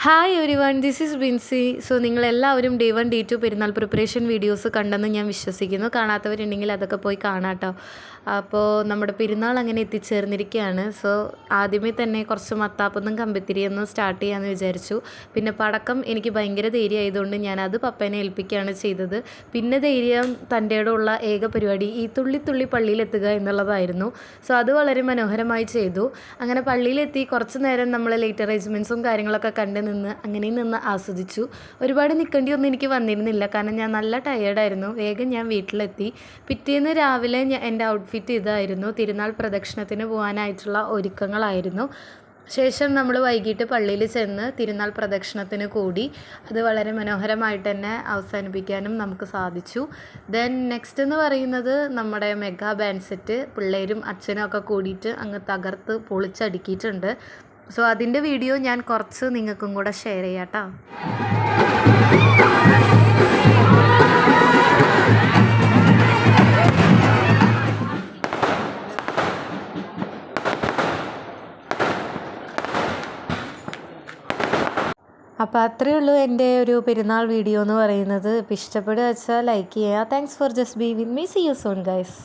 Hi everyone, this is Binsy. So നിങ്ങളെല്ലാവരും day 1 day 2 Perunnal preparation videos കണ്ടെന്ന് ഞാൻ വിശ്വസിക്കുന്നു. കാണാത്തവരുണ്ടെങ്കിൽ അതൊക്കെ പോയി കാണാം കേട്ടോ. അപ്പോൾ നമ്മുടെ പെരുന്നാൾ അങ്ങനെ എത്തിച്ചേർന്നിരിക്കുകയാണ്. സോ ആദ്യമേ തന്നെ കുറച്ച് മത്താപ്പൊന്നും കമ്പിത്തിരിയൊന്നും സ്റ്റാർട്ട് ചെയ്യാമെന്ന് വിചാരിച്ചു. പിന്നെ പടക്കം എനിക്ക് ഭയങ്കര ധൈര്യമായതുകൊണ്ട് ഞാനത് പപ്പേനെ ഏൽപ്പിക്കുകയാണ് ചെയ്തത്. പിന്നെ ധൈര്യം തൻ്റെയോടുള്ള ഏക പരിപാടി ഈ തുള്ളി പള്ളിയിലെത്തുക എന്നുള്ളതായിരുന്നു. സോ അത് വളരെ മനോഹരമായി ചെയ്തു. അങ്ങനെ പള്ളിയിലെത്തി കുറച്ച് നേരം നമ്മൾ ലേറ്റ് അറേഞ്ച്മെൻറ്റ്സും കാര്യങ്ങളൊക്കെ കണ്ട് നിന്ന് ആസ്വദിച്ചു. ഒരുപാട് നിൽക്കേണ്ടിയൊന്നും എനിക്ക് വന്നിരുന്നില്ല, കാരണം ഞാൻ നല്ല ടയേർഡായിരുന്നു. വേഗം ഞാൻ വീട്ടിലെത്തി. പിറ്റേന്ന് രാവിലെ എൻ്റെ ഔട്ട്ഫിറ്റ് ഇതായിരുന്നു. തിരുനാൾ പ്രദക്ഷിണത്തിന് പോകാനായിട്ടുള്ള ഒരുക്കങ്ങളായിരുന്നു. ശേഷം നമ്മൾ വൈകിട്ട് പള്ളിയിൽ ചെന്ന് തിരുനാൾ പ്രദക്ഷിണത്തിന് കൂടി. അത് വളരെ മനോഹരമായിട്ട് തന്നെ അവസാനിപ്പിക്കാനും നമുക്ക് സാധിച്ചു. ദെൻ നെക്സ്റ്റ് എന്ന് പറയുന്നത് നമ്മുടെ മെഗാ ബാൻഡ് സെറ്റ് പിള്ളേരും അച്ഛനും ഒക്കെ കൂടിയിട്ട് അങ്ങ് തകർത്ത് പൊളിച്ചടുക്കിയിട്ടുണ്ട്. സോ അതിൻ്റെ വീഡിയോ ഞാൻ കുറച്ച് നിങ്ങൾക്കും കൂടെ ഷെയർ ചെയ്യാം കേട്ടോ. അപ്പോൾ അത്രയേ ഉള്ളൂ എൻ്റെ ഒരു പെരുന്നാൾ വീഡിയോ എന്ന് പറയുന്നത്. ഇപ്പോൾ ഇഷ്ടപ്പെടുക വെച്ചാൽ ലൈക്ക് ചെയ്യുക. Thanks for just be with me. See you soon guys.